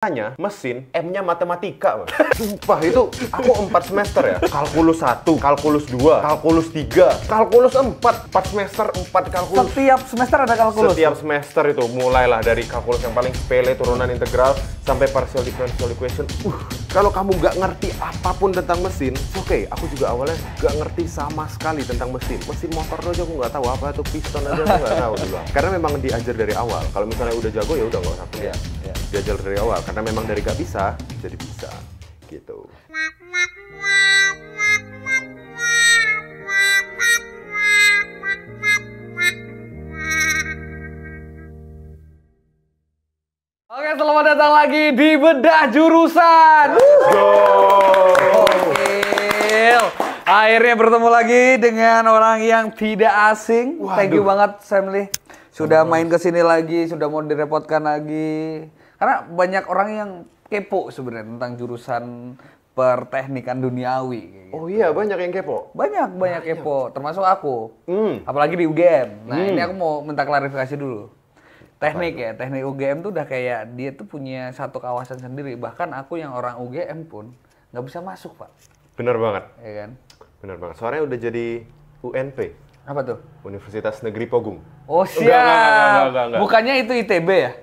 Hanya mesin, M-nya matematika, Mas. Sumpah itu, aku 4 semester ya. Kalkulus 1, kalkulus 2, kalkulus 3, kalkulus 4. 4 semester, 4 kalkulus. Setiap semester ada kalkulus? Setiap semester itu, mulailah dari kalkulus yang paling sepele, turunan integral, sampai partial differential equation. Kalau kamu nggak ngerti apapun tentang mesin, oke, aku juga awalnya nggak ngerti sama sekali tentang mesin. Mesin motor aja aku nggak tahu apa itu piston aja aku nggak tahu dulu. Karena memang diajar dari awal. Kalau misalnya udah jago ya udah nggak usah kuliah. Diajar dari awal. Karena memang dari nggak bisa jadi bisa, gitu. Oke, selamat datang lagi di Bedah Jurusan. Gokil. Akhirnya bertemu lagi dengan orang yang tidak asing. Waduh. Thank you banget, Samly. Sudah main ke sini lagi, sudah mau direpotkan lagi. Karena banyak orang yang kepo sebenarnya tentang jurusan perteknikan duniawi. Oh iya, banyak yang kepo. Banyak kepo, termasuk aku. Apalagi di UGM. Nah, ini aku mau minta klarifikasi dulu. Teknik UGM tuh udah kayak dia tuh punya satu kawasan sendiri. Bahkan aku yang orang UGM pun nggak bisa masuk, Pak. Bener banget. Iya kan? Bener banget. Soalnya udah jadi UNP. Apa tuh? Universitas Negeri Pogung. Oh, siap. Enggak. Bukannya itu ITB ya?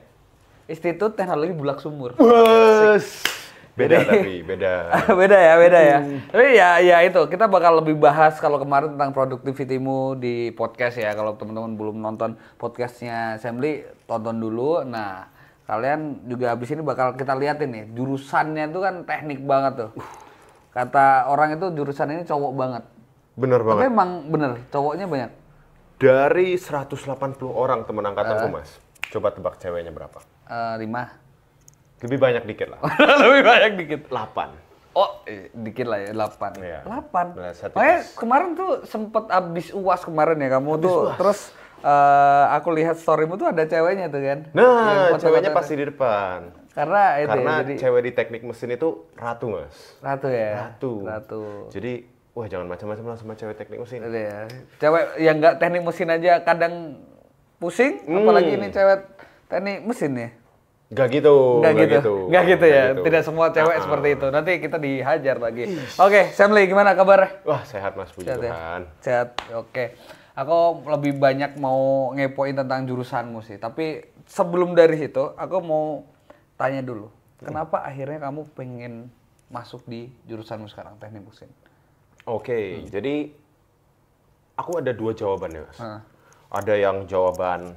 Institut Teknologi Bulak Sumur. Beda tapi, beda. beda ya. Tapi ya itu, kita bakal lebih bahas kalau kemarin tentang productivity-mu di podcast ya. Kalau teman-teman belum nonton podcastnya Samly, tonton dulu. Nah, kalian juga habis ini bakal kita liatin nih, jurusannya itu kan teknik banget tuh. Kata orang itu jurusan ini cowok banget. Bener banget. Tapi emang bener, cowoknya banyak. Dari 180 orang teman angkatanku, Mas. Coba tebak ceweknya berapa? 5. Lebih banyak dikit lah. Lebih banyak dikit. 8. Oh, dikit lah ya, 8. Iya. 8. Nah, Makanya kemarin tuh sempet abis UAS kemarin ya kamu tuh. UAS. Terus aku lihat storymu tuh ada ceweknya tuh kan. Nah, ceweknya pasti di depan. Karena itu Karena ya, jadi cewek di teknik mesin itu ratu, Mas. ratu ya. Ratu. Jadi, wah jangan macam-macam lah sama cewek teknik mesin. Itu ya. Cewek yang nggak teknik mesin aja kadang pusing, apalagi ini cewek teknik mesin ya. Gak gitu. Nggak gitu ya. Tidak semua cewek seperti itu. Nanti kita dihajar lagi. Oke, Samly gimana kabarnya? Wah, sehat Mas, puji Sehat ya? Tuhan. Sehat, oke. Aku lebih banyak mau ngepoin tentang jurusanmu sih. Tapi sebelum dari situ, aku mau tanya dulu. Kenapa akhirnya kamu pengen masuk di jurusanmu sekarang, teknik mesin? Oke, jadi aku ada 2 jawabannya, Mas. Ada yang jawaban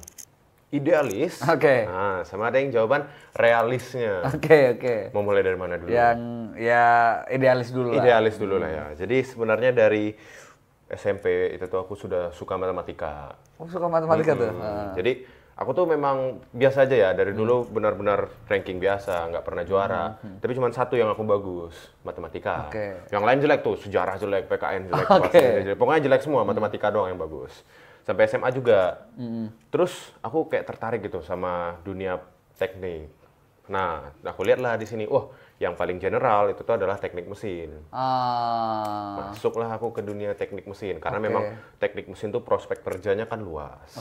idealis, nah, sama ada yang jawaban realisnya. Oke. Mau mulai dari mana dulu? Yang ya idealis dulu lah. Idealis dulu lah ya. Jadi sebenarnya dari SMP itu tuh aku sudah suka matematika. Oh, suka matematika tuh? Jadi aku tuh memang biasa aja ya, dari dulu benar-benar ranking biasa, nggak pernah juara. Tapi cuma satu yang aku bagus, matematika. Yang lain jelek tuh, sejarah jelek, PKN jelek, jelek. Pokoknya jelek semua, matematika doang yang bagus. Sampai SMA juga. Terus aku kayak tertarik gitu sama dunia teknik. Nah, aku lihatlah di sini, yang paling general itu tuh adalah teknik mesin. Masuklah aku ke dunia teknik mesin karena memang teknik mesin tuh prospek kerjanya kan luas.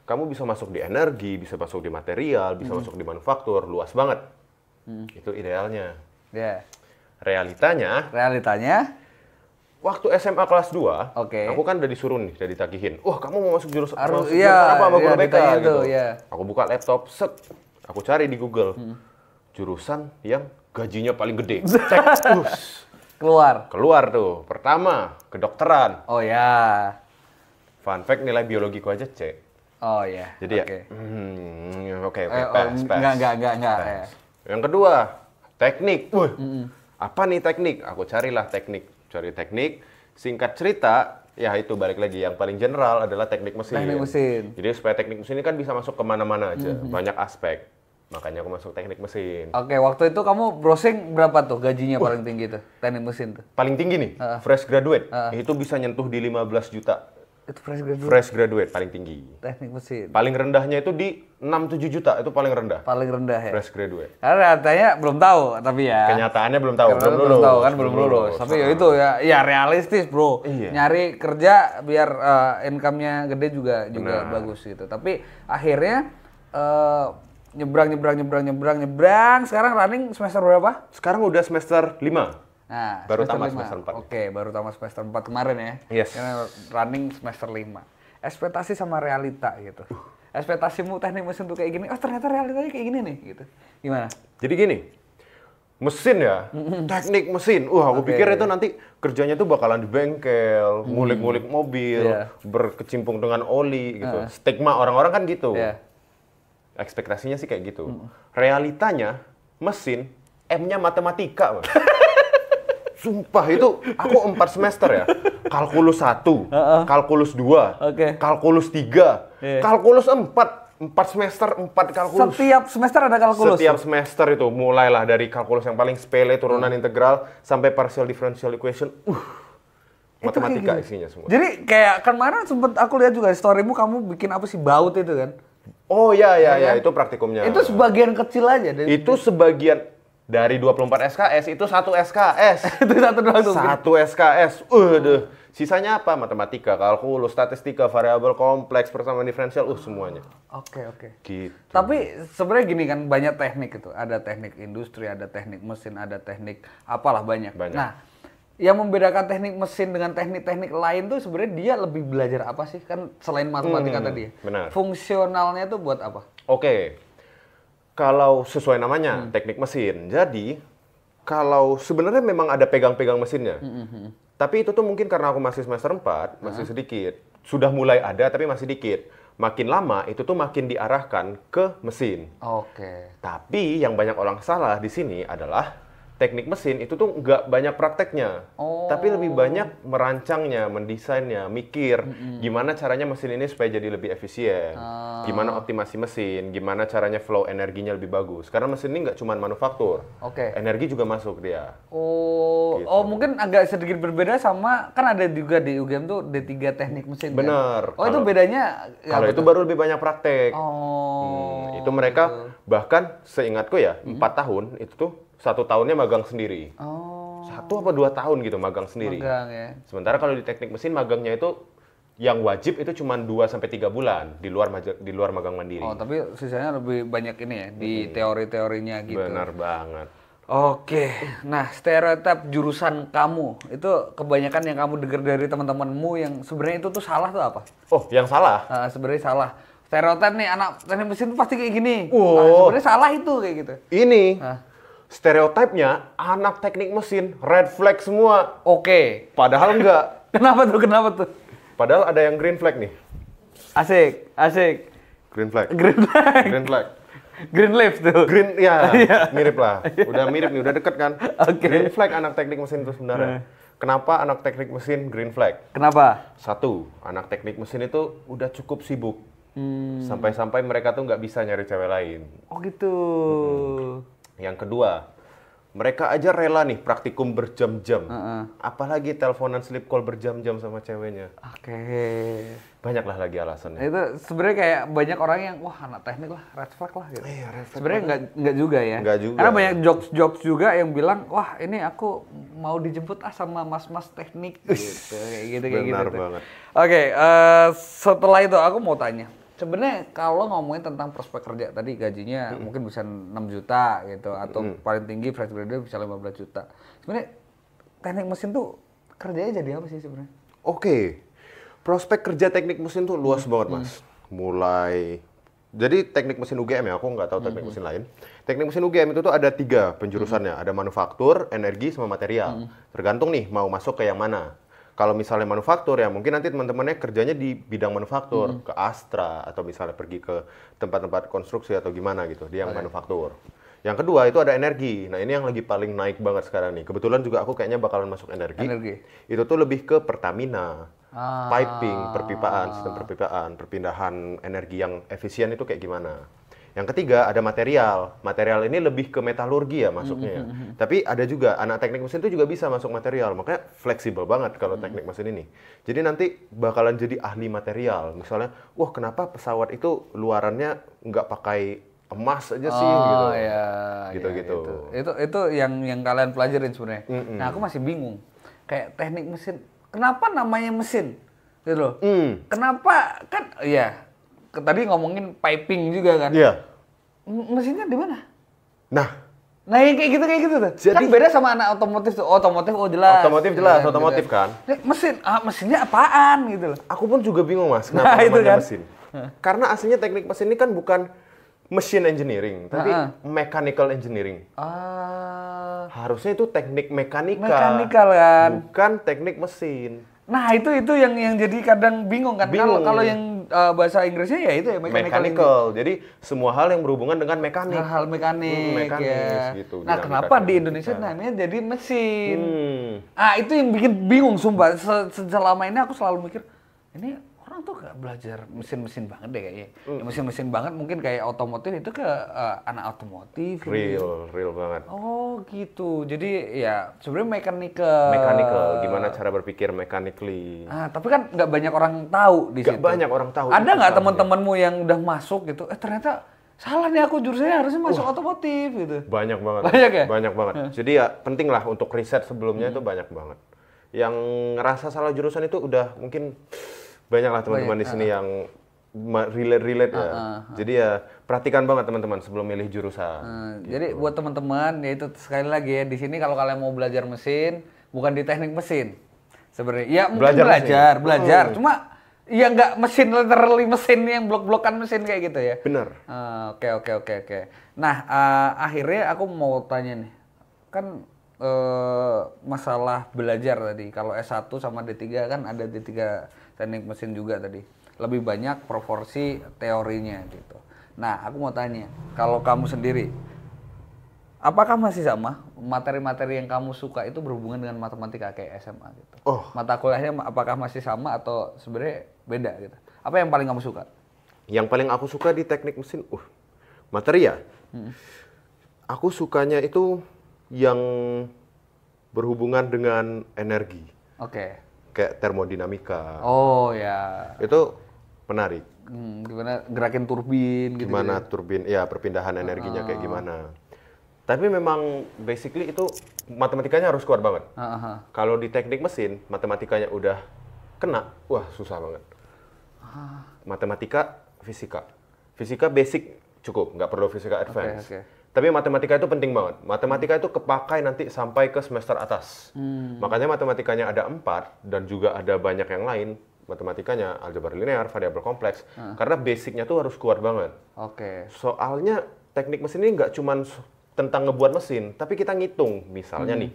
Kamu bisa masuk di energi, bisa masuk di material, bisa masuk di manufaktur, luas banget. Itu idealnya. Realitanya, waktu SMA kelas 2, aku kan udah disuruh nih, udah ditagihin. Kamu mau masuk jurusan apa sama guru BK gitu. Aku buka laptop, set. Aku cari di Google. Jurusan yang gajinya paling gede. Cek. Keluar tuh. Pertama, kedokteran. Oh ya. Fun fact, nilai biologiku aja C. Oh ya. Jadi pass. Enggak. Yang kedua, teknik. Apa nih teknik? Aku carilah teknik. Cari teknik. Singkat cerita, ya itu balik lagi. Yang paling general adalah teknik mesin. Jadi supaya teknik mesin ini kan bisa masuk kemana-mana aja. Banyak aspek. Makanya aku masuk teknik mesin. Waktu itu kamu browsing berapa tuh gajinya paling tinggi tuh, teknik mesin tuh? Paling tinggi nih, fresh graduate. Itu bisa nyentuh di 15 juta. Itu fresh graduate? Fresh graduate, paling tinggi. Teknik mesin? Paling rendahnya itu di 6-7 juta, itu paling rendah. Paling rendah ya? Fresh graduate. Karena katanya belum tahu, tapi ya. Kenyataannya belum tahu, belum lulus. Tapi ya itu ya realistis bro. Nyari kerja biar income-nya gede juga bagus gitu. Tapi akhirnya nyebrang. Sekarang running semester berapa? Sekarang udah semester 5. Nah, baru tamat semester 4. Oke, baru tamat semester 4 kemarin ya. Yes. Karena running semester 5. Ekspektasi sama realita gitu. Ekspektasimu teknik mesin tuh kayak gini, oh ternyata realitanya kayak gini nih gitu. Gimana? Jadi gini, mesin ya, teknik mesin. Aku pikir itu nanti kerjanya tuh bakalan di bengkel, ngulik-ngulik mobil, berkecimpung dengan oli gitu. Stigma orang-orang kan gitu. Ekspektasinya sih kayak gitu. Realitanya mesin, M-nya matematika, Mas. Sumpah itu aku 4 semester ya. Kalkulus 1, kalkulus 2, kalkulus 3, kalkulus 4. 4 semester, 4 kalkulus. Setiap semester ada kalkulus? Setiap semester itu, mulailah dari kalkulus yang paling sepele, turunan integral, sampai partial differential equation. Matematika isinya semua. Jadi kayak kemarin sempet aku lihat juga storymu, kamu bikin apa sih, baut itu kan? Oh ya, itu praktikumnya. Itu sebagian kecil aja. Itu sebagian dari 24 SKS, itu 1 SKS. Itu satu doang tuh. 1 SKS. Sisanya apa? Matematika, kalkulus, statistika, variabel kompleks, persamaan diferensial, semuanya. Oke. Gitu. Tapi sebenarnya gini kan, banyak teknik itu. Ada teknik industri, ada teknik mesin, ada teknik apalah banyak. Nah, yang membedakan teknik mesin dengan teknik-teknik lain tuh sebenarnya dia lebih belajar apa sih? Kan selain matematika tadi ya. Benar. Fungsionalnya tuh buat apa? Oke. Kalau sesuai namanya, teknik mesin. Jadi, kalau sebenarnya memang ada pegang-pegang mesinnya. Tapi itu tuh mungkin karena aku masih semester 4, masih sedikit. Sudah mulai ada, tapi masih dikit. Makin lama, itu tuh makin diarahkan ke mesin. Oke. Tapi yang banyak orang salah di sini adalah teknik mesin itu tuh nggak banyak prakteknya. Tapi lebih banyak merancangnya, mendesainnya, mikir gimana caranya mesin ini supaya jadi lebih efisien. Gimana optimasi mesin, gimana caranya flow energinya lebih bagus. Karena mesin ini nggak cuma manufaktur. Energi juga masuk dia. Gitu. Mungkin agak sedikit berbeda sama, kan ada juga di UGM tuh D3 teknik mesin. Bener. Kan? Itu bedanya? Kalau itu baru lebih banyak praktek. Itu mereka gitu. bahkan seingatku ya 4 tahun itu tuh 1 tahunnya magang sendiri. 1 apa 2 tahun gitu magang sendiri. Magang ya. Sementara kalau di teknik mesin magangnya itu yang wajib itu cuma 2-3 bulan di luar magang mandiri. Tapi sisanya lebih banyak ini ya di teori-teorinya gitu. Benar banget. Oke, nah stereotip jurusan kamu itu kebanyakan yang kamu dengar dari teman-temanmu yang sebenarnya itu tuh salah tuh apa? Yang salah? Sebenarnya salah. Stereotip nih anak teknik mesin tuh pasti kayak gini. Sebenarnya salah itu kayak gitu. Ini stereotipnya anak teknik mesin red flag semua. Padahal enggak. Kenapa tuh? Padahal ada yang green flag nih. Asik. Green flag. Green leaf tuh. Green, mirip lah. Udah mirip nih, udah deket kan. Green flag anak teknik mesin itu sebenarnya. Kenapa anak teknik mesin green flag? Kenapa? 1, anak teknik mesin itu udah cukup sibuk. Sampai-sampai mereka tuh nggak bisa nyari cewek lain. Gitu. Yang kedua, mereka aja rela nih praktikum berjam-jam. Apalagi teleponan sleep call berjam-jam sama ceweknya. Banyaklah lagi alasannya. Itu sebenarnya kayak banyak orang yang wah anak teknik lah, red flag lah gitu. Sebenarnya enggak juga ya. Enggak juga. Karena banyak jokes juga yang bilang, "Wah, ini aku mau dijemput sama mas-mas teknik." gitu. Kayak gitu. Benar banget. Setelah itu aku mau tanya. Sebenarnya kalau ngomongin tentang prospek kerja tadi gajinya mungkin bisa 6 juta gitu atau paling tinggi fresh graduate bisa 15 juta. Sebenarnya teknik mesin tuh kerjanya jadi apa sih sebenarnya? Prospek kerja teknik mesin tuh luas banget, Mas. Mulai jadi teknik mesin UGM ya, aku nggak tahu teknik mesin lain. Teknik mesin UGM itu tuh ada 3 penjurusannya, ada manufaktur, energi, sama material. Tergantung nih mau masuk ke yang mana. Kalau misalnya manufaktur ya mungkin nanti teman-temannya kerjanya di bidang manufaktur, ke Astra atau misalnya pergi ke tempat-tempat konstruksi atau gimana gitu, dia yang manufaktur. Yang kedua itu ada energi. Nah, ini yang lagi paling naik banget sekarang nih. Kebetulan juga aku kayaknya bakalan masuk energi. Itu tuh lebih ke Pertamina, piping, perpipaan, sistem perpipaan, perpindahan energi yang efisien itu kayak gimana. Yang ketiga ada material. Material ini lebih ke metalurgi ya masuknya. Tapi ada juga anak teknik mesin itu juga bisa masuk material. Makanya fleksibel banget kalau teknik mesin ini. Jadi nanti bakalan jadi ahli material. Misalnya, wah kenapa pesawat itu luarannya nggak pakai emas aja sih gitu. Gitu. Itu yang kalian pelajarin sebenarnya. Nah, aku masih bingung. Kayak teknik mesin, kenapa namanya mesin? Gitu loh. Kenapa kan tadi ngomongin piping juga kan? Iya. Mesinnya di mana? Nah, yang kayak gitu tuh. Jadi, kan beda sama anak otomotif tuh. Otomotif jelas. Otomotif kan. Mesinnya apaan gitu loh. Aku pun juga bingung Mas, kenapa namanya mesin. Karena aslinya teknik mesin ini kan bukan machine engineering, tapi mechanical engineering. Harusnya itu teknik mekanikal kan. Bukan teknik mesin. Nah, itu yang jadi kadang bingung kan. Kalau yang bahasa Inggrisnya ya itu ya mechanical. Jadi semua hal yang berhubungan dengan mekanik. Hal mekanik ya. Gitu. Nah, kenapa di Indonesia namanya jadi mesin? Itu yang bikin bingung sumpah. Selama ini aku selalu mikir, ini orang tuh gak belajar mesin-mesin banget deh kayaknya. Ya, mesin-mesin banget mungkin kayak otomotif itu ke anak otomotif. Real banget. Oh gitu. Jadi ya sebenarnya mechanical. Gimana cara berpikir mechanically. Tapi kan nggak banyak orang tahu di situ. Nggak banyak orang tahu. Ada nggak teman-temanmu yang udah masuk gitu? Ternyata salah nih aku jurusannya harusnya masuk otomotif gitu. Banyak banget. Banyak ya? Banyak banget. Jadi ya penting lah untuk riset sebelumnya itu banyak banget. Yang ngerasa salah jurusan itu udah mungkin banyak lah teman-teman di sini yang relate ya. Jadi ya perhatikan banget teman-teman sebelum milih jurusan. Gitu. Jadi buat teman-teman ya itu sekali lagi ya di sini kalau kalian mau belajar mesin bukan di teknik mesin. Sebenarnya ya mungkin belajar. Cuma ya nggak mesin literally mesin yang blok-blokan mesin kayak gitu ya. Benar. Oke. Nah, akhirnya aku mau tanya nih. Kan masalah belajar tadi. Kalau S1 sama D3 kan ada D3 teknik mesin juga tadi. Lebih banyak proporsi teorinya gitu. Nah, aku mau tanya, kalau kamu sendiri, apakah masih sama materi-materi yang kamu suka itu berhubungan dengan matematika kayak SMA gitu? Mata kuliahnya apakah masih sama atau sebenarnya beda gitu? Apa yang paling kamu suka? Yang paling aku suka di teknik mesin, materi ya. Aku sukanya itu yang berhubungan dengan energi. Kayak termodinamika. Oh ya. Itu menarik. Gimana gerakin turbin gitu. Gimana turbin, ya perpindahan energinya kayak gimana. Tapi memang basically itu matematikanya harus kuat banget. Kalau di teknik mesin, matematikanya udah kena, wah susah banget. Matematika, fisika. Fisika basic cukup, nggak perlu fisika advance. Tapi matematika itu penting banget. Matematika itu kepakai nanti sampai ke semester atas. Makanya matematikanya ada 4 dan juga ada banyak yang lain. Matematikanya aljabar linear, variabel kompleks. Karena basicnya tuh harus kuat banget. Soalnya teknik mesin ini nggak cuma tentang ngebuat mesin, tapi kita ngitung. Misalnya nih,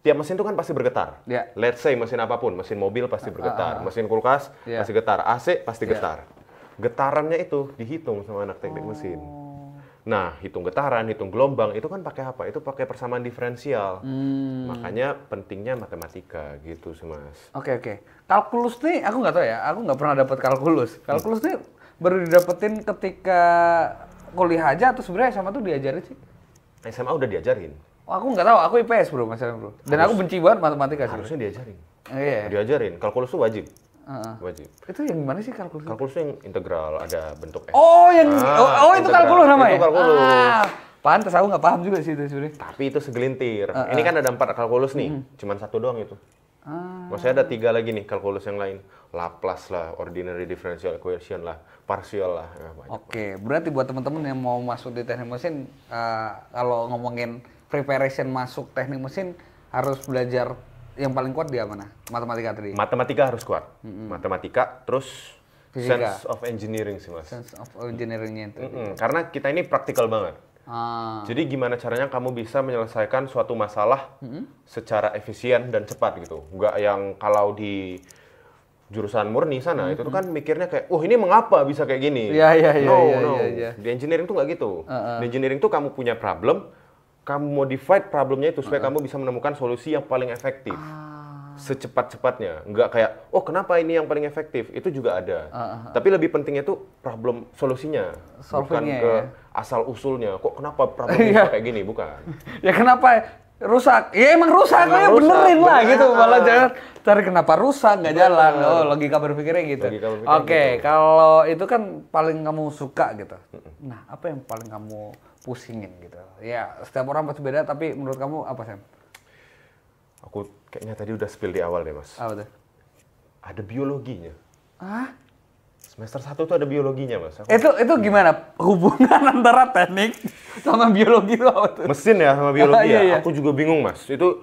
tiap mesin itu kan pasti bergetar. Let's say mesin apapun, mesin mobil pasti bergetar, mesin kulkas pasti getar, AC pasti getar. Getarannya itu dihitung sama anak teknik mesin. Nah, hitung getaran, hitung gelombang, itu kan pakai apa? Itu pakai persamaan diferensial. Makanya pentingnya matematika gitu sih, Mas. Oke. Kalkulus nih, aku nggak tahu ya. Aku nggak pernah dapat kalkulus. Kalkulus nih baru didapetin ketika kuliah aja atau sebenarnya SMA tuh diajarin sih? SMA udah diajarin. Aku nggak tahu, aku IPS bro, masalah bro. Dan aku benci banget matematika sih. Harusnya diajarin. Iya. Diajarin. Kalkulus tuh wajib. Wajib. Itu yang gimana sih kalkulus? Kalkulus yang integral, ada bentuk S. Itu kalkulus namanya? Itu kalkulus. Pantes, aku nggak paham juga sih itu sebenarnya. Tapi itu segelintir. Ini kan ada 4 kalkulus nih, cuman 1 doang itu. Maksudnya ada 3 lagi nih kalkulus yang lain. Laplace lah, ordinary differential equation lah, partial lah. Oke, berarti buat teman-teman yang mau masuk di teknik mesin, kalau ngomongin preparation masuk teknik mesin, harus belajar yang paling kuat dia mana? Matematika tadi? Matematika harus kuat. Matematika, terus fisika. Sense of engineering sih, Mas. Sense of engineering-nya itu. Karena kita ini praktikal banget. Jadi gimana caranya kamu bisa menyelesaikan suatu masalah secara efisien dan cepat gitu. Nggak yang kalau di jurusan murni sana, itu tuh kan mikirnya kayak, ini mengapa bisa kayak gini? No. Di engineering tuh nggak gitu. Di engineering tuh kamu punya problem, kamu modify problemnya itu supaya kamu bisa menemukan solusi yang paling efektif. Secepat-cepatnya. Nggak kayak, kenapa ini yang paling efektif? Itu juga ada. Tapi lebih pentingnya tuh problem solusinya. Bukan ke asal-usulnya. Kok kenapa problem bisa kayak gini? Bukan. Ya kenapa rusak? Ya emang rusak, benerin lah gitu. Malah jangan cari kenapa rusak, nggak jalan. Logika berpikirnya gitu. Oke, kalau itu kan paling kamu suka gitu. Nah, apa yang paling kamu pusingin gitu? Ya, setiap orang pasti beda, tapi menurut kamu apa, Sam? Aku kayaknya tadi udah spill di awal deh, Mas. Apa tuh? Ada biologinya. Semester 1 tuh ada biologinya, Mas. Itu gimana hubungan antara teknik sama biologi itu apa tuh? Mesin ya sama biologi ya? Iya. Aku juga bingung, Mas. Itu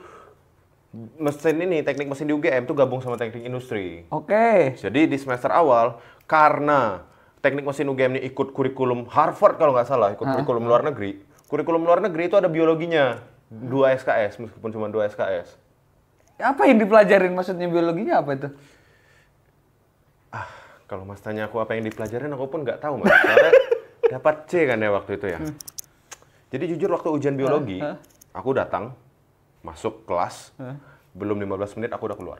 mesin ini, teknik mesin di UGM tuh gabung sama teknik industri. Oke. Jadi di semester awal, karena teknik mesin UGM ini ikut kurikulum Harvard kalau nggak salah, ikut kurikulum luar negeri. Kurikulum luar negeri itu ada biologinya, 2 SKS, meskipun cuma 2 SKS. Apa yang dipelajarin maksudnya biologinya apa itu? Kalau Mas tanya aku apa yang dipelajarin, aku pun nggak tahu, Mas. Karena dapat C kan ya waktu itu ya. Jadi jujur waktu ujian biologi, aku datang, masuk kelas, belum 15 menit aku udah keluar.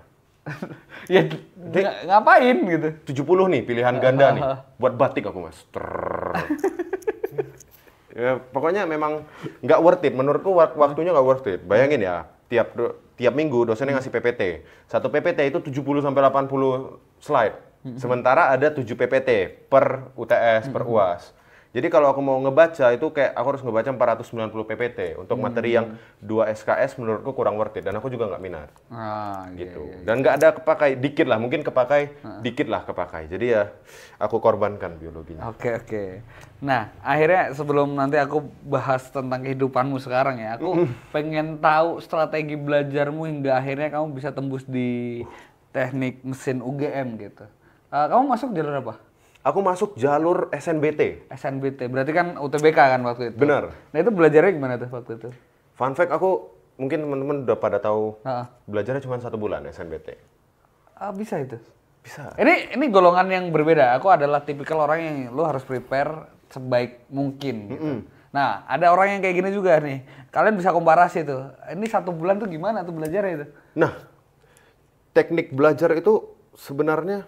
Ya ngapain gitu? 70 nih, pilihan ganda nih. Buat batik aku, Mas. Ya, pokoknya memang nggak worth it. Menurutku waktunya nggak worth it. Bayangin ya, tiap minggu dosennya ngasih PPT. Satu PPT itu 70-80 slide. Sementara ada 7 PPT per UTS, per UAS. Jadi kalau aku mau ngebaca itu kayak aku harus ngebaca 490 PPT. Untuk materi yang 2 SKS menurutku kurang worth it. Dan aku juga nggak minat. Gitu. Iya. Dan nggak ada kepakai, dikit lah. Mungkin kepakai, dikit lah kepakai. Jadi ya aku korbankan biologinya. Oke. Nah, akhirnya sebelum nanti aku bahas tentang kehidupanmu sekarang ya. Aku pengen tahu strategi belajarmu hingga akhirnya kamu bisa tembus di teknik mesin UGM gitu. Kamu masuk jalur apa? Aku masuk jalur SNBT. SNBT, berarti kan UTBK kan waktu itu? Benar. Nah itu belajarnya gimana tuh waktu itu? Fun fact, aku mungkin teman-teman udah pada tahu belajarnya cuma 1 bulan SNBT. Bisa itu? Bisa. Ini golongan yang berbeda. Aku adalah tipikal orang yang lu harus prepare sebaik mungkin. Gitu. Nah ada orang yang kayak gini juga nih. Kalian bisa komparasi tuh. Ini 1 bulan tuh gimana tuh belajarnya itu? Nah, teknik belajar itu sebenarnya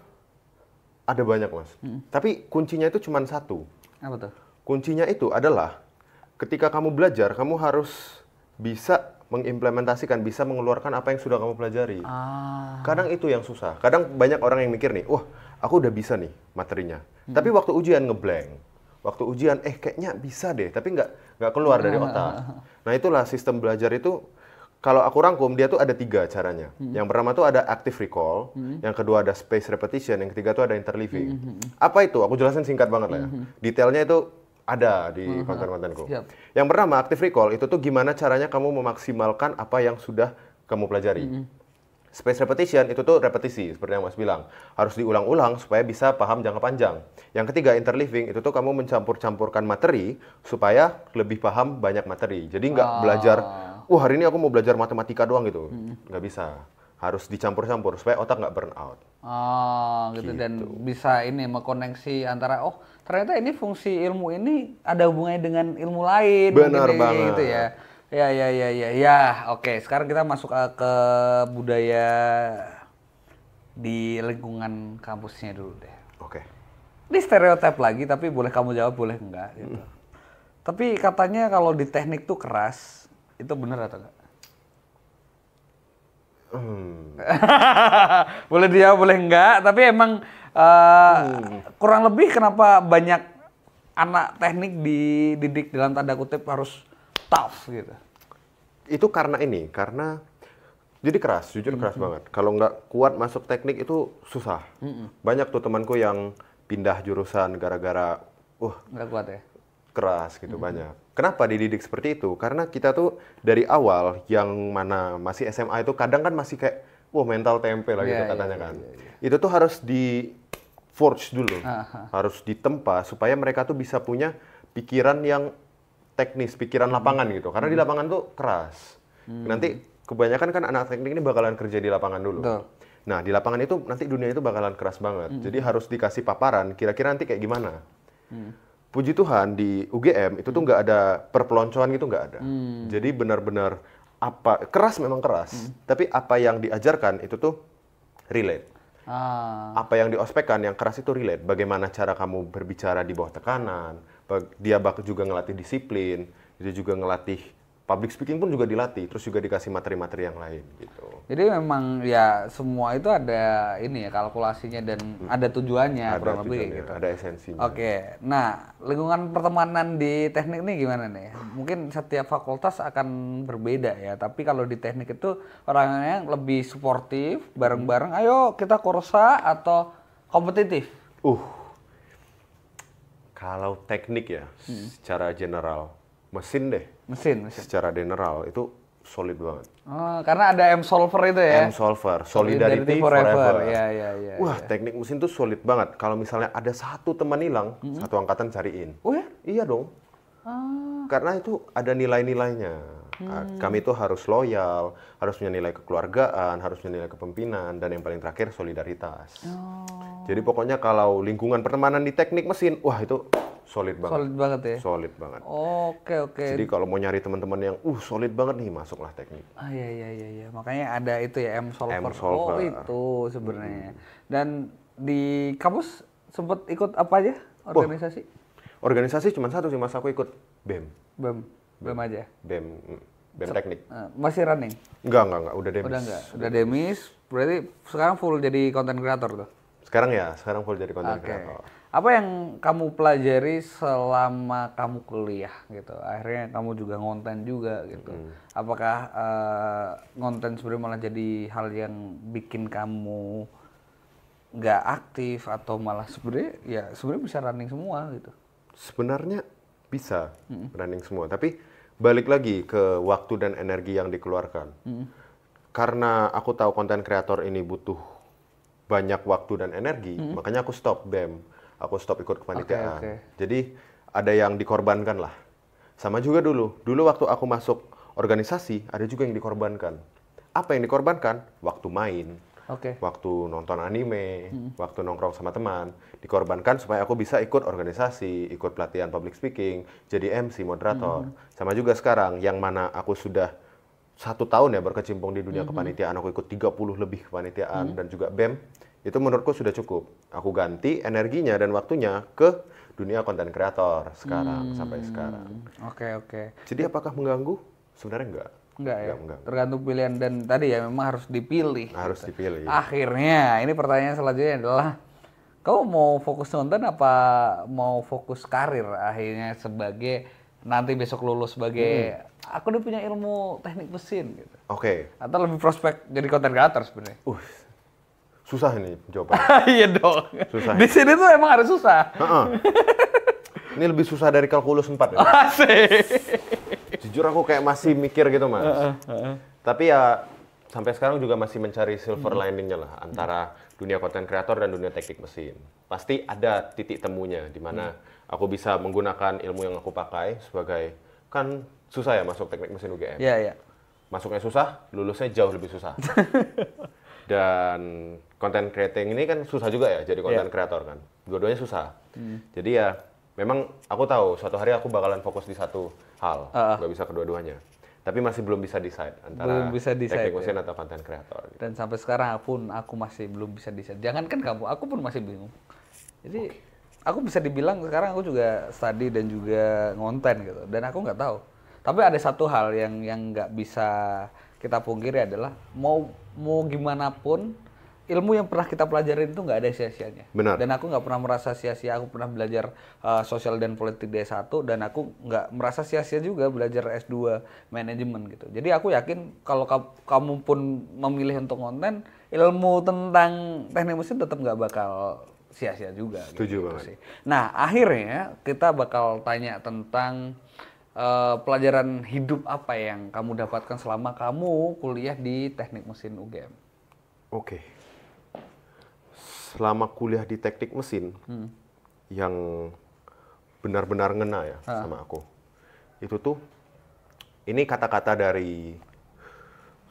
ada banyak, Mas. Tapi kuncinya itu cuma satu. Apa tuh? Kuncinya itu adalah ketika kamu belajar, kamu harus bisa mengimplementasikan, bisa mengeluarkan apa yang sudah kamu pelajari. Kadang itu yang susah. Kadang banyak orang yang mikir nih, wah aku udah bisa nih materinya. Tapi waktu ujian ngeblank. Waktu ujian, kayaknya bisa deh, tapi nggak keluar dari otak. Nah itulah sistem belajar itu. Kalau aku rangkum, dia tuh ada 3 caranya. Yang pertama tuh ada active recall, yang kedua ada space repetition, yang ketiga tuh ada interleaving. Apa itu? Aku jelasin singkat banget lah ya. Detailnya itu ada di konten-kontenku. Yang pertama, active recall, itu tuh gimana caranya kamu memaksimalkan apa yang sudah kamu pelajari. Space repetition, itu tuh repetisi, seperti yang Mas bilang. Harus diulang-ulang supaya bisa paham jangka panjang. Yang ketiga, interleaving, itu tuh kamu mencampur-campurkan materi supaya lebih paham banyak materi. Jadi nggak belajar, hari ini aku mau belajar matematika doang gitu. Nggak bisa. Harus dicampur-campur supaya otak nggak burn out. Gitu. Dan bisa ini mengkoneksi antara, ternyata ini fungsi ilmu ini ada hubungannya dengan ilmu lain. Benar banget. Gitu ya. Ya, oke. Sekarang kita masuk ke budaya di lingkungan kampusnya dulu deh. Oke. Ini stereotip lagi, tapi boleh kamu jawab, boleh enggak gitu. Tapi katanya kalau di teknik tuh keras, itu benar atau enggak? Boleh dijawab, boleh enggak. Tapi emang kurang lebih kenapa banyak anak teknik dididik dalam tanda kutip harus tough gitu? Itu karena jadi keras, jujur keras banget. Kalau nggak kuat masuk teknik itu susah. Banyak tuh temanku yang pindah jurusan gara-gara nggak kuat ya? Keras gitu banyak. Kenapa dididik seperti itu? Karena kita tuh dari awal yang mana masih SMA itu kadang kan masih kayak mental tempe lah gitu katanya kan. Itu tuh harus di forge dulu. Harus ditempa supaya mereka tuh bisa punya pikiran yang teknis, pikiran lapangan gitu. Karena di lapangan tuh keras. Nanti kebanyakan kan anak teknik ini bakalan kerja di lapangan dulu. Betul. Nah, di lapangan itu nanti dunia itu bakalan keras banget. Jadi harus dikasih paparan kira-kira nanti kayak gimana. Puji Tuhan di UGM itu tuh nggak ada perpeloncoan gitu, nggak ada. Jadi benar-benar keras memang keras, tapi apa yang diajarkan itu tuh relate. Apa yang diospekkan yang keras itu relate. Bagaimana cara kamu berbicara di bawah tekanan, dia juga ngelatih disiplin, dia juga ngelatih public speaking pun juga dilatih, terus juga dikasih materi-materi yang lain gitu. Jadi memang ya semua itu ada ini ya kalkulasinya dan ada tujuannya kurang lebih gitu. Ada esensinya. Oke. Nah, lingkungan pertemanan di teknik ini gimana nih? Mungkin setiap fakultas akan berbeda ya, tapi kalau di teknik itu orangnya lebih suportif, bareng-bareng, ayo kita korsa atau kompetitif. Kalau teknik ya, secara general, mesin. Secara general itu solid banget. Oh, karena ada M-Solver itu ya? M-Solver, Solidarity Forever. Ya. Wah, teknik mesin tuh solid banget. Kalau misalnya ada satu teman hilang, satu angkatan cariin. Oh ya? Iya dong. Karena itu ada nilai-nilainya. Kami itu harus loyal, harus punya nilai kekeluargaan, harus punya nilai kepemimpinan, dan yang paling terakhir solidaritas. Jadi pokoknya kalau lingkungan pertemanan di teknik mesin, wah itu solid banget. Solid banget ya? Solid banget. Oke. Jadi kalau mau nyari teman-teman yang solid banget nih, masuklah teknik. Iya. Makanya ada itu ya, M-Solver. M-Solver. Oh itu sebenarnya. Dan di kampus sempat ikut apa aja organisasi? Organisasi cuma satu sih, Mas. Aku ikut BEM. BEM aja? BEM teknik. Masih running? Enggak. Udah demis. Udah enggak? Udah demis, berarti sekarang full jadi content creator tuh? Sekarang full jadi content creator. Apa yang kamu pelajari selama kamu kuliah gitu? Akhirnya kamu juga ngonten juga gitu. Apakah ngonten sebenarnya malah jadi hal yang bikin kamu nggak aktif atau malah sebenarnya bisa running semua gitu? Sebenarnya bisa running semua, tapi balik lagi ke waktu dan energi yang dikeluarkan. Karena aku tahu konten kreator ini butuh banyak waktu dan energi, makanya aku stop BEM, aku stop ikut kepanitiaan. Jadi ada yang dikorbankan lah. Sama juga dulu waktu aku masuk organisasi, ada juga yang dikorbankan. Apa yang dikorbankan? Waktu main. Waktu nonton anime, waktu nongkrong sama teman, dikorbankan supaya aku bisa ikut organisasi, ikut pelatihan public speaking, jadi MC, moderator. Sama juga sekarang, yang mana aku sudah 1 tahun ya berkecimpung di dunia kepanitiaan, aku ikut 30 lebih kepanitiaan dan juga BEM, itu menurutku sudah cukup. Aku ganti energinya dan waktunya ke dunia konten kreator sekarang, sampai sekarang. Jadi apakah mengganggu? Sebenarnya Enggak ya? Tergantung pilihan, dan tadi ya memang harus dipilih. Harus dipilih. Akhirnya, ini pertanyaan selanjutnya adalah, kamu mau fokus nonton apa mau fokus karir akhirnya sebagai, nanti besok lulus sebagai, aku udah punya ilmu teknik mesin gitu. Atau lebih prospek jadi content creator sebenarnya? Susah ini jawabannya. Iya dong. Susah. Di sini tuh emang harus susah. Ini lebih susah dari kalkulus 4 ya. Jujur aku kayak masih mikir gitu, Mas. Tapi ya sampai sekarang juga masih mencari silver lining-nya lah antara dunia konten kreator dan dunia teknik mesin. Pasti ada titik temunya di mana aku bisa menggunakan ilmu yang aku pakai sebagai, kan susah ya masuk teknik mesin UGM. Iya. Masuknya susah, lulusnya jauh lebih susah. Dan content creating ini kan susah juga ya jadi content creator kan. Dua-duanya susah. Jadi ya memang aku tahu suatu hari aku bakalan fokus di satu hal, nggak bisa kedua-duanya. Tapi masih belum bisa decide antara teknik mesin atau content creator. Gitu. Dan sampai sekarang pun aku masih belum bisa decide. Jangankan kamu, aku pun masih bingung. Jadi aku bisa dibilang sekarang aku juga study dan juga ngonten gitu. Dan aku nggak tahu. Tapi ada satu hal yang nggak bisa kita pungkiri adalah mau gimana pun ilmu yang pernah kita pelajarin itu nggak ada sia-sianya. Benar. Dan aku nggak pernah merasa sia-sia. Aku pernah belajar sosial dan politik D1 dan aku nggak merasa sia-sia juga belajar S2 manajemen gitu. Jadi aku yakin kalau kamu pun memilih untuk konten, ilmu tentang teknik mesin tetap nggak bakal sia-sia juga. Setuju gitu banget. sih. Nah akhirnya kita bakal tanya tentang pelajaran hidup apa yang kamu dapatkan selama kamu kuliah di teknik mesin UGM. Selama kuliah di teknik mesin, yang benar-benar ngena ya sama aku. Itu tuh, ini kata-kata dari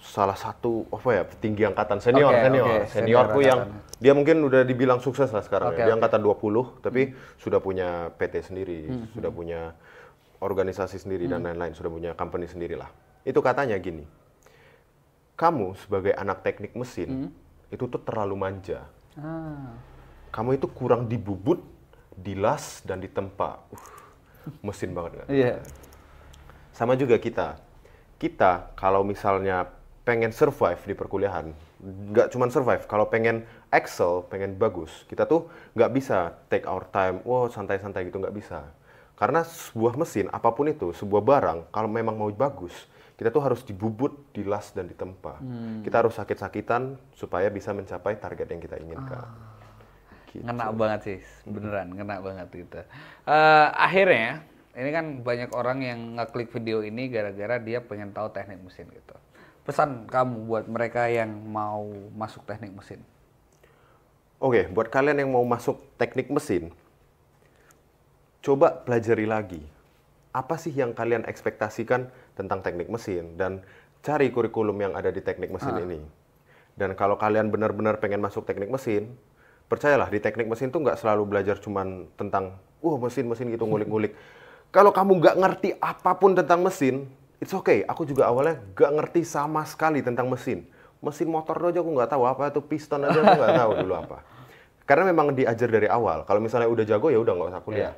salah satu petinggi angkatan seniorku yang dia mungkin udah dibilang sukses lah sekarang. Dia angkatan 20, tapi sudah punya PT sendiri, sudah punya organisasi sendiri dan lain-lain, sudah punya company sendiri lah. Itu katanya gini, kamu sebagai anak teknik mesin itu tuh terlalu manja. Kamu itu kurang dibubut, dilas, dan ditempa. Mesin banget kan? Iya. Sama juga kita kalau misalnya pengen survive di perkuliahan, nggak cuma survive, kalau pengen excel, pengen bagus, kita tuh nggak bisa take our time, santai-santai gitu, nggak bisa. Karena sebuah mesin, apapun itu, sebuah barang, kalau memang mau bagus, kita tuh harus dibubut, dilas, dan ditempa. Kita harus sakit-sakitan supaya bisa mencapai target yang kita inginkan. Gitu. Ngena banget sih, beneran ngena banget gitu. Akhirnya, ini kan banyak orang yang ngeklik video ini gara-gara dia pengen tahu teknik mesin gitu. Pesan kamu buat mereka yang mau masuk teknik mesin. Oke, buat kalian yang mau masuk teknik mesin, coba pelajari lagi. Apa sih yang kalian ekspektasikan tentang teknik mesin, dan cari kurikulum yang ada di teknik mesin ini. Dan kalau kalian benar-benar pengen masuk teknik mesin, percayalah di teknik mesin tuh nggak selalu belajar cuman tentang mesin-mesin gitu, ngulik-ngulik. Kalau kamu nggak ngerti apapun tentang mesin, it's okay. Aku juga awalnya nggak ngerti sama sekali tentang mesin. Mesin motor aja aku nggak tahu apa itu, piston aja aku nggak tahu dulu apa. Karena memang diajar dari awal. Kalau misalnya udah jago ya udah nggak usah kuliah.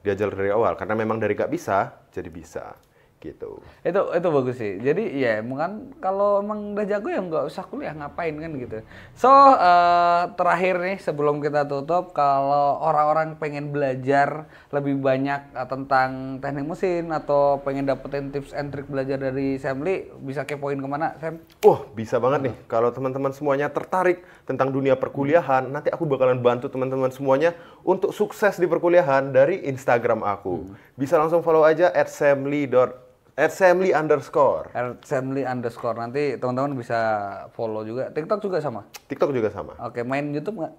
Diajar dari awal karena memang dari nggak bisa jadi bisa. Gitu. Itu bagus sih. Jadi ya emang kan kalau emang udah jago ya nggak usah kuliah, ngapain kan gitu. So terakhir nih sebelum kita tutup, kalau orang-orang pengen belajar lebih banyak tentang teknik mesin atau pengen dapetin tips and trick belajar dari Semli, bisa kepoin kemana, Sam? Bisa banget nih. Kalau teman-teman semuanya tertarik tentang dunia perkuliahan, nanti aku bakalan bantu teman-teman semuanya untuk sukses di perkuliahan dari Instagram aku. Bisa langsung follow aja @semli_. Nanti teman-teman bisa follow juga. TikTok juga sama? TikTok juga sama. Oke, main YouTube nggak?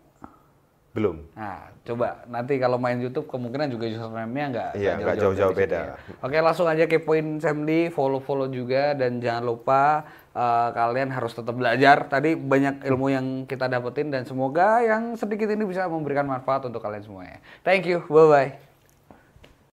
Belum. Nah, coba nanti kalau main YouTube kemungkinan juga username-nya nggak jauh-jauh beda. Oke, langsung aja kepoin Semli, follow juga, dan jangan lupa kalian harus tetap belajar. Tadi banyak ilmu yang kita dapetin dan semoga yang sedikit ini bisa memberikan manfaat untuk kalian semuanya. Thank you, bye-bye.